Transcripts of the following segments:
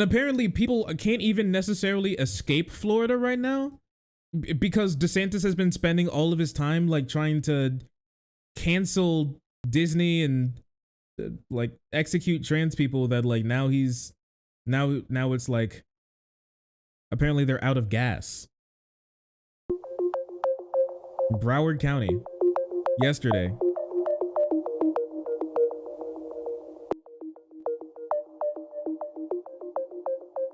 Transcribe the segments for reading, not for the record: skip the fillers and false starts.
Apparently people can't even necessarily escape Florida right now because DeSantis has been spending all of his time like trying to cancel Disney and like execute trans people that like now it's like apparently they're out of gas. Broward County yesterday.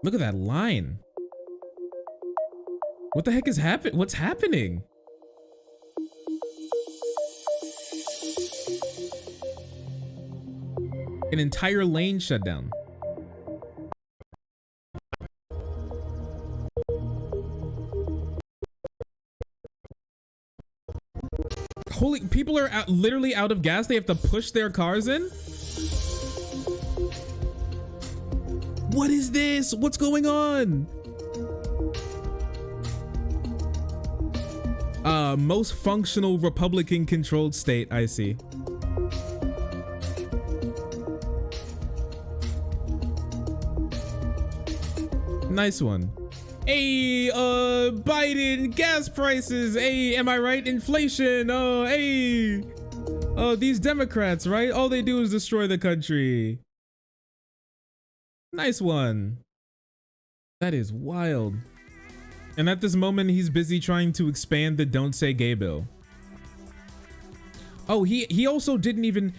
Look at that line. What the heck is happening? What's happening? An entire lane shut down. Holy, people are literally out of gas. They have to push their cars in. What is this? What's going on? Most functional Republican controlled state, I see. Nice one. Hey, Biden, gas prices. Hey, am I right? Inflation. Oh, hey. Oh, these Democrats, right? All they do is destroy the country. Nice one. That is wild. And at this moment, he's busy trying to expand the Don't Say Gay bill. Oh, he also didn't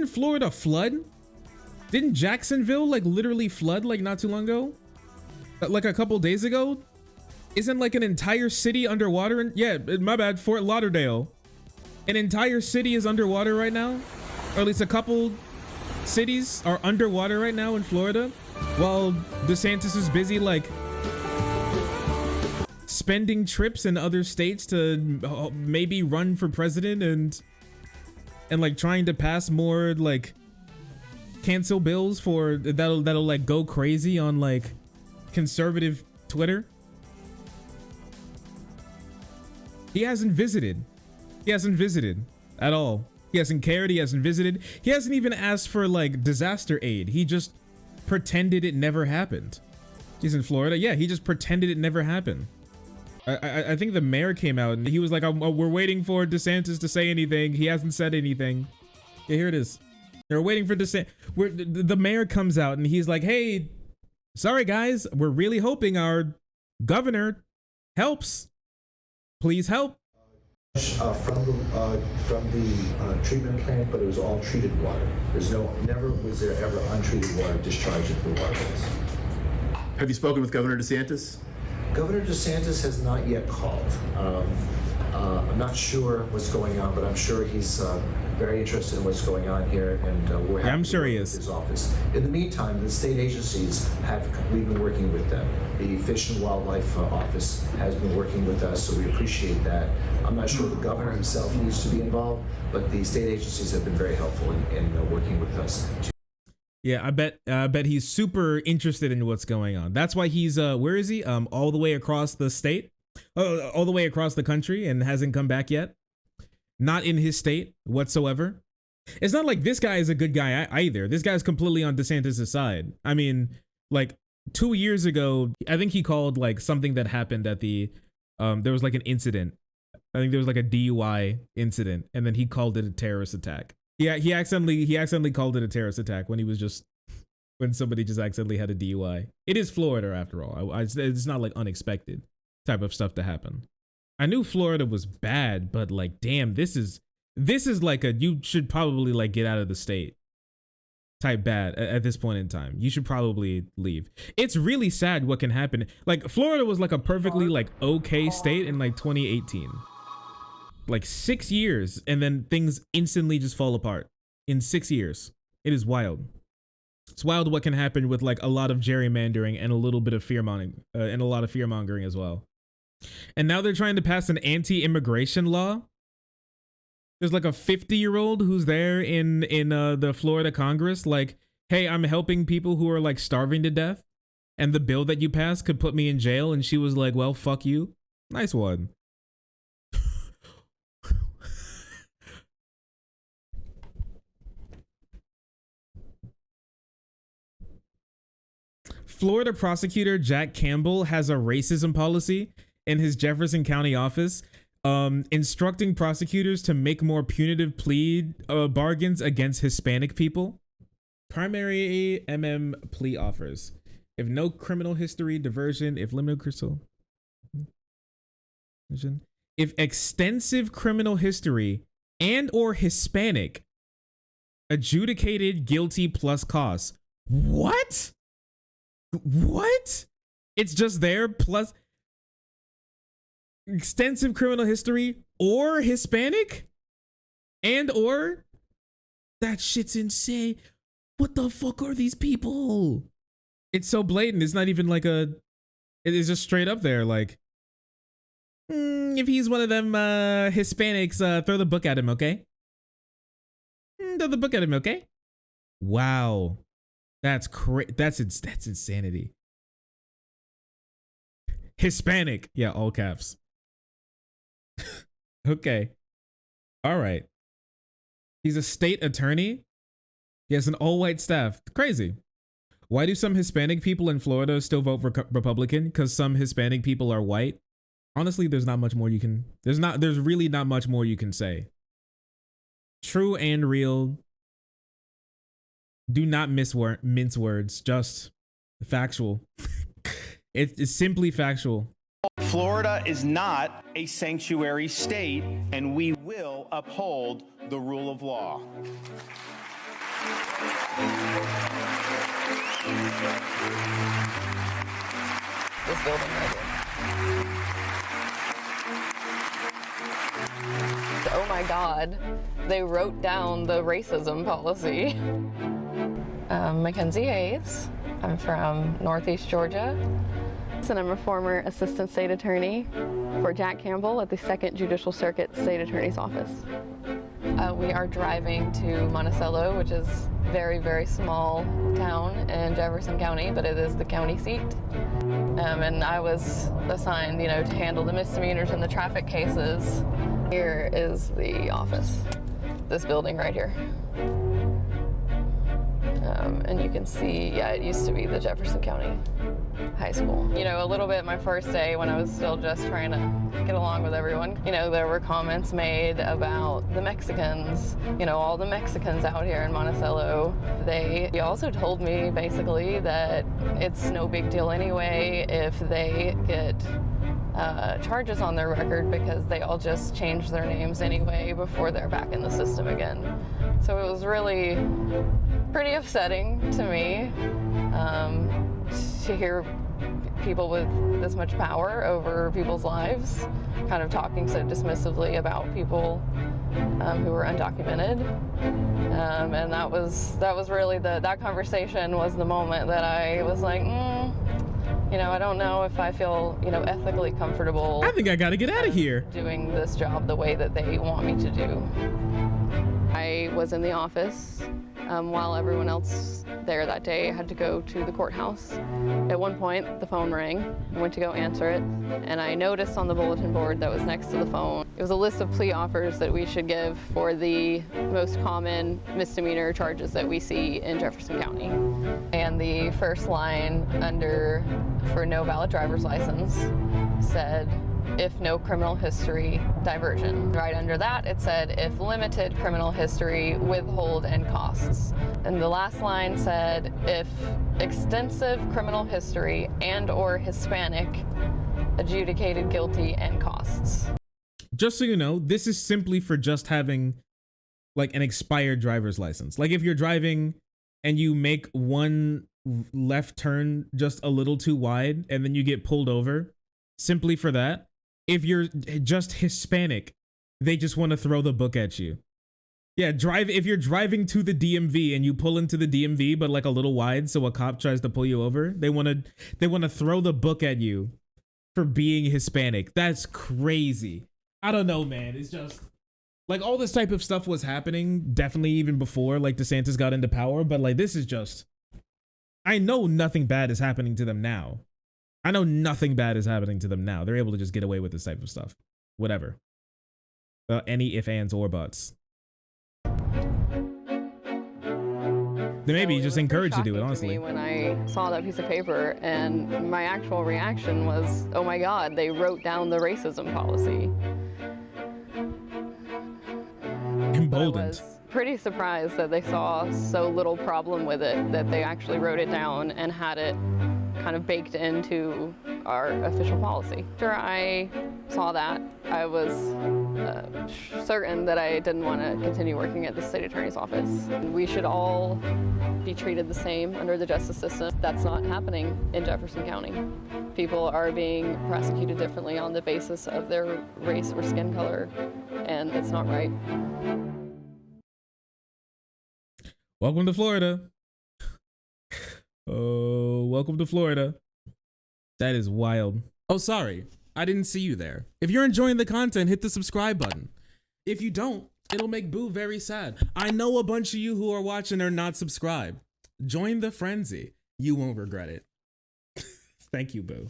Florida flood? Didn't Jacksonville like literally flood like not too long ago? Like a couple days ago? Isn't like an entire city underwater? Yeah, my bad, Fort Lauderdale. An entire city is underwater right now? Or at least a couple cities are underwater right now in Florida, while DeSantis is busy like spending trips in other states to maybe run for president and like trying to pass more like cancel bills for that'll like go crazy on like conservative Twitter. He hasn't visited at all. He hasn't cared. He hasn't visited. He hasn't even asked for like disaster aid. He just pretended it never happened. He's in Florida. Yeah, he just pretended it never happened. I think the mayor came out and he was like, we're waiting for DeSantis to say anything. He hasn't said anything. Yeah, here it is. They're waiting for DeSantis. The mayor comes out and he's like, hey, sorry guys, we're really hoping our governor helps. Please help. From the treatment plant, but it was all treated water. Never was there ever untreated water discharged into the waterways. Have you spoken with Governor DeSantis? Governor DeSantis has not yet called. I'm not sure what's going on, but I'm sure he's very interested in what's going on here, and we're happy I'm sure he is. His office. In the meantime, the state agencies we've been working with them. The Fish and Wildlife Office has been working with us, so we appreciate that. I'm not sure the governor himself needs to be involved, but the state agencies have been very helpful in working with us. Yeah, I bet he's super interested in what's going on. That's why he's where is he? All the way across the state, all the way across the country, and hasn't come back yet. Not in his state whatsoever. It's not like this guy is a good guy either. This guy's completely on DeSantis' side. I mean, like 2 years ago, I think he called like something that happened at the there was like an incident. I think there was like a DUI incident, and then he called it a terrorist attack. Yeah, he accidentally called it a terrorist attack when somebody just accidentally had a DUI. It is Florida after all. It's not like unexpected type of stuff to happen. I knew Florida was bad, but like, damn, this is like you should probably like get out of the state type bad at this point in time. You should probably leave. It's really sad what can happen. Like Florida was like a perfectly like okay state in like 2018. Like 6 years, and then things instantly just fall apart in 6 years. It is wild. It's wild what can happen with like a lot of gerrymandering and a little bit of fear-mongering and a lot of fear-mongering as well. And now they're trying to pass an anti-immigration law. There's like a 50-year-old who's there in the Florida Congress like, hey, I'm helping people who are like starving to death, and the bill that you passed could put me in jail. And she was like, well, fuck you. Nice one. Florida prosecutor Jack Campbell has a racism policy in his Jefferson County office, instructing prosecutors to make more punitive plea bargains against Hispanic people. Primary plea offers: if no criminal history, diversion; if limited crystal, if extensive criminal history and or Hispanic, adjudicated guilty plus costs. What? It's just there plus extensive criminal history or Hispanic and or that shit's insane. What the fuck are these people? It's so blatant. It's not even like it is just straight up there. Like, if he's one of them Hispanics, throw the book at him, okay? Throw the book at him, okay? Wow, that's insanity. Hispanic, yeah, all caps. Okay, all right. He's a state attorney. He has an all-white staff. Crazy. Why do some Hispanic people in Florida still vote for Republican? Because some Hispanic people are white. Honestly, there's not much more you can. There's really not much more you can say. True and real. Do not mince words. Just factual. It's simply factual. Florida is not a sanctuary state, and we will uphold the rule of law. This building right here. Oh my God, they wrote down the racism policy. Mackenzie Hayes. I'm from Northeast Georgia. And I'm a former assistant state attorney for Jack Campbell at the 2nd Judicial Circuit State Attorney's Office. We are driving to Monticello, which is a very, very small town in Jefferson County, but it is the county seat. And I was assigned, to handle the misdemeanors and the traffic cases. Here is the office, this building right here. And you can see, it used to be the Jefferson County High School. A little bit my first day when I was still just trying to get along with everyone. There were comments made about the Mexicans, all the Mexicans out here in Monticello. They also told me basically that it's no big deal anyway if they get charges on their record because they all just change their names anyway before they're back in the system again. So it was really pretty upsetting to me to hear people with this much power over people's lives kind of talking so dismissively about people who were undocumented. And that was really that conversation was the moment that I was like, I don't know if I feel, ethically comfortable. I think I gotta get out of here. Doing this job the way that they want me to do. I was in the office while everyone else there that day had to go to the courthouse. At one point, the phone rang. I went to go answer it, and I noticed on the bulletin board that was next to the phone, it was a list of plea offers that we should give for the most common misdemeanor charges that we see in Jefferson County. And the first line for no valid driver's license said, if no criminal history, diversion. Right under that, it said, if limited criminal history, withhold and costs. And the last line said, if extensive criminal history and or Hispanic, adjudicated guilty and costs. Just so you know, this is simply for just having like an expired driver's license. Like if you're driving and you make one left turn just a little too wide and then you get pulled over, simply for that. If you're just Hispanic, they just want to throw the book at you. Yeah, if you're driving to the DMV and you pull into the DMV, but like a little wide, so a cop tries to pull you over, they want to throw the book at you for being Hispanic. That's crazy. I don't know, man. It's just like all this type of stuff was happening definitely even before like DeSantis got into power, but like this is just, I know nothing bad is happening to them now. I know nothing bad is happening to them now. They're able to just get away with this type of stuff. Whatever. Any ifs, ands, or buts. Then maybe So just it was encouraged to pretty do it, shocking honestly. me when I saw that piece of paper, and my actual reaction was, oh my God, they wrote down the racism policy. But I Emboldened. was pretty surprised that they saw so little problem with it, that they actually wrote it down and had it kind of baked into our official policy. After I saw that, I was certain that I didn't want to continue working at the state attorney's office. We should all be treated the same under the justice system. That's not happening in Jefferson County. People are being prosecuted differently on the basis of their race or skin color, and it's not right. Welcome to Florida. Oh, welcome to Florida. That is wild. Oh, sorry. I didn't see you there. If you're enjoying the content, hit the subscribe button. If you don't, it'll make Boo very sad. I know a bunch of you who are watching are not subscribed. Join the frenzy. You won't regret it. Thank you, Boo.